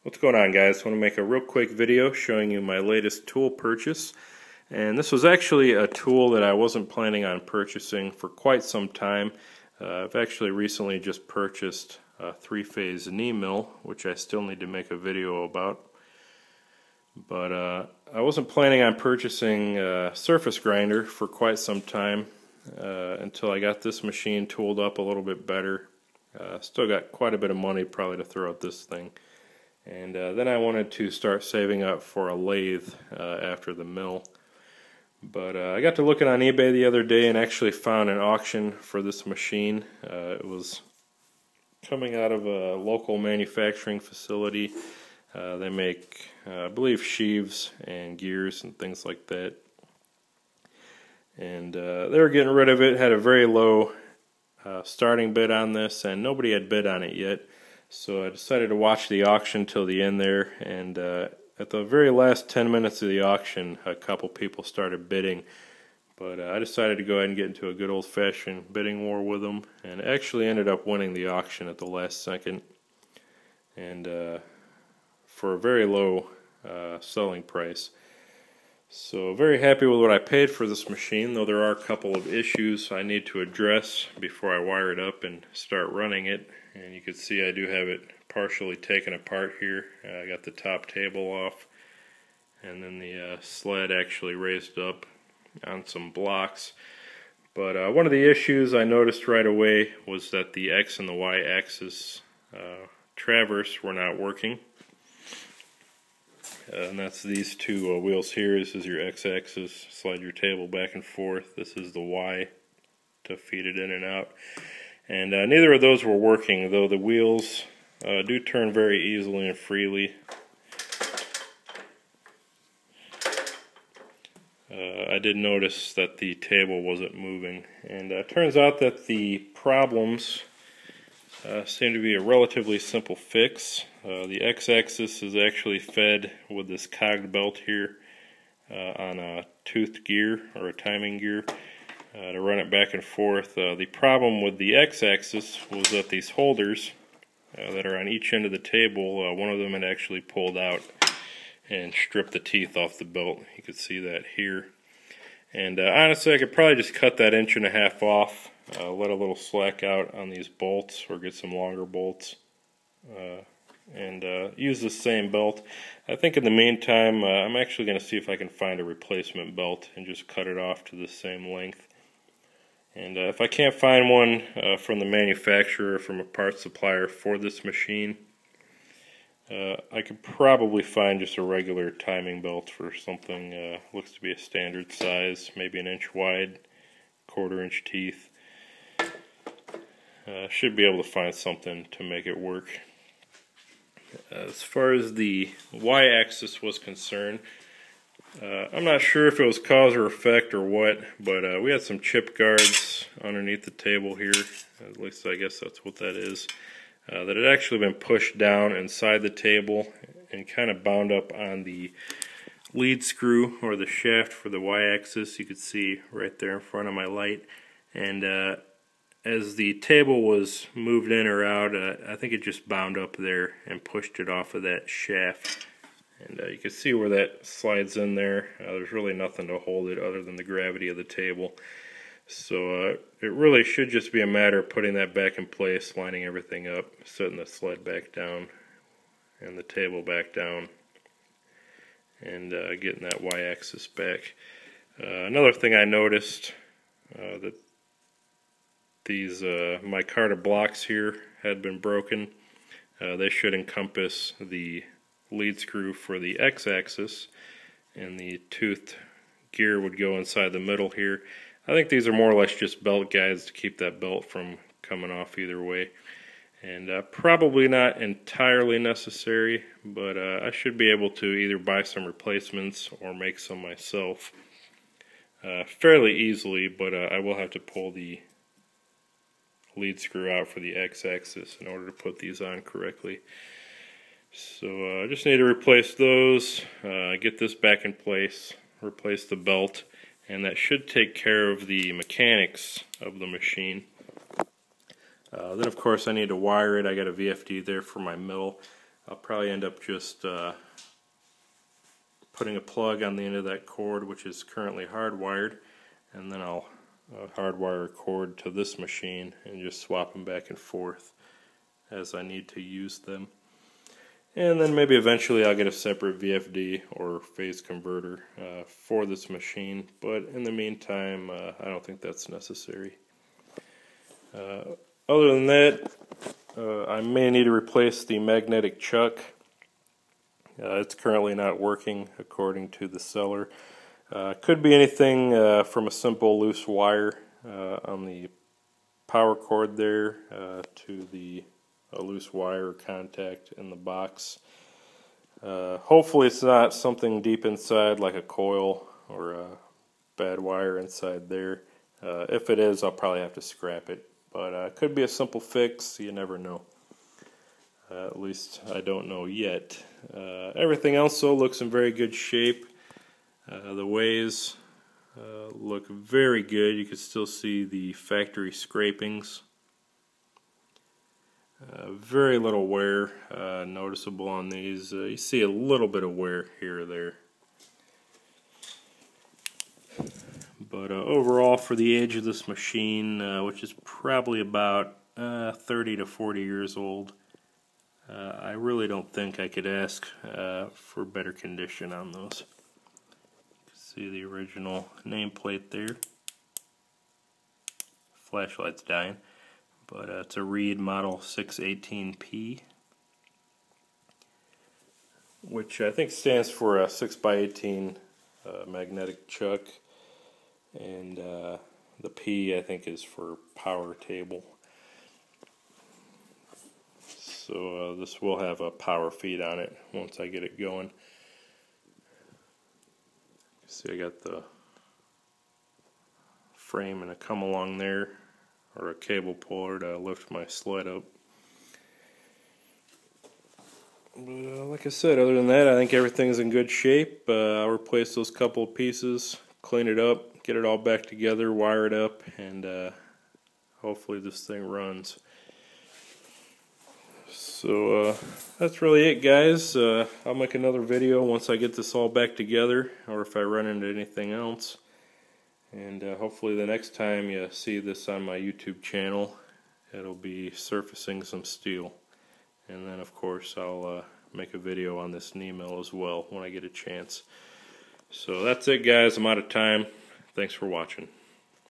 What's going on, guys? I want to make a real quick video showing you my latest tool purchase. And this was actually a tool that I wasn't planning on purchasing for quite some time. I've actually recently just purchased a 3-phase knee mill, which I still need to make a video about. But I wasn't planning on purchasing a surface grinder for quite some time until I got this machine tooled up a little bit better. Still got quite a bit of money probably to throw at this thing. And then I wanted to start saving up for a lathe after the mill. But I got to looking on eBay the other day and actually found an auction for this machine. It was coming out of a local manufacturing facility. They make, I believe, sheaves and gears and things like that. And they were getting rid of it, had a very low starting bid on this, and nobody had bid on it yet. So I decided to watch the auction till the end there, and at the very last 10 minutes of the auction, a couple people started bidding. But I decided to go ahead and get into a good old-fashioned bidding war with them, and actually ended up winning the auction at the last second, and for a very low selling price. So very happy with what I paid for this machine, though there are a couple of issues I need to address before I wire it up and start running it. And you can see I do have it partially taken apart here. I got the top table off, and then the sled actually raised up on some blocks. But one of the issues I noticed right away was that the X and the Y axis traverse were not working. And that's these two wheels here. This is your X axis, slide your table back and forth. This is the Y to feed it in and out. And neither of those were working, though the wheels do turn very easily and freely. I did notice that the table wasn't moving, and it turns out that the problems seem to be a relatively simple fix. The X-axis is actually fed with this cogged belt here on a toothed gear or a timing gear. To run it back and forth. The problem with the X-axis was that these holders that are on each end of the table, one of them had actually pulled out and stripped the teeth off the belt. You can see that here. And honestly, I could probably just cut that 1.5 inches off, let a little slack out on these bolts, or get some longer bolts, and use the same belt. I think in the meantime, I'm actually going to see if I can find a replacement belt and just cut it off to the same length. And if I can't find one from the manufacturer, from a parts supplier for this machine, I could probably find just a regular timing belt for something looks to be a standard size, maybe 1 inch wide, 1/4 inch teeth. Should be able to find something to make it work. As far as the Y-axis was concerned, I'm not sure if it was cause or effect or what, but we had some chip guards underneath the table here, at least I guess that's what that is, that had actually been pushed down inside the table and kind of bound up on the lead screw or the shaft for the Y-axis. You could see right there in front of my light, and as the table was moved in or out, I think it just bound up there and pushed it off of that shaft. And you can see where that slides in there. There's really nothing to hold it other than the gravity of the table. So it really should just be a matter of putting that back in place, lining everything up, setting the sled back down and the table back down, and getting that Y-axis back. Another thing I noticed, that these micarta blocks here had been broken. They should encompass the lead screw for the X-axis, and the toothed gear would go inside the middle here. I think these are more or less just belt guides to keep that belt from coming off either way, and probably not entirely necessary, but I should be able to either buy some replacements or make some myself fairly easily, but I will have to pull the lead screw out for the X-axis in order to put these on correctly. So I just need to replace those, get this back in place, replace the belt, and that should take care of the mechanics of the machine. Then of course I need to wire it. I got a VFD there for my mill. I'll probably end up just putting a plug on the end of that cord, which is currently hardwired, and then I'll hardwire a cord to this machine and just swap them back and forth as I need to use them. And then maybe eventually I'll get a separate VFD or phase converter for this machine, but in the meantime I don't think that's necessary. Other than that, I may need to replace the magnetic chuck. It's currently not working according to the seller. Could be anything from a simple loose wire on the power cord there to the loose wire contact in the box. Hopefully it's not something deep inside like a coil or a bad wire inside there. If it is, I'll probably have to scrap it. But it could be a simple fix, you never know. At least I don't know yet. Everything else though looks in very good shape. The ways look very good. You can still see the factory scrapings. Very little wear noticeable on these. You see a little bit of wear here or there. But overall, for the age of this machine, which is probably about 30 to 40 years old, I really don't think I could ask for better condition on those. You can see the original nameplate there. Flashlight's dying, but it's a Reid model 618P, which I think stands for a 6x18 magnetic chuck. And the P, I think, is for power table. So this will have a power feed on it once I get it going. See, I got the frame and a come along there, or a cable puller to lift my sled up. But like I said, other than that, I think everything's in good shape. I'll replace those couple of pieces, clean it up, get it all back together, wire it up, and hopefully this thing runs. So that's really it, guys. I'll make another video once I get this all back together, or if I run into anything else. And hopefully the next time you see this on my YouTube channel, it'll be surfacing some steel. And then of course I'll make a video on this knee mill as well when I get a chance. So that's it, guys. I'm out of time. Thanks for watching.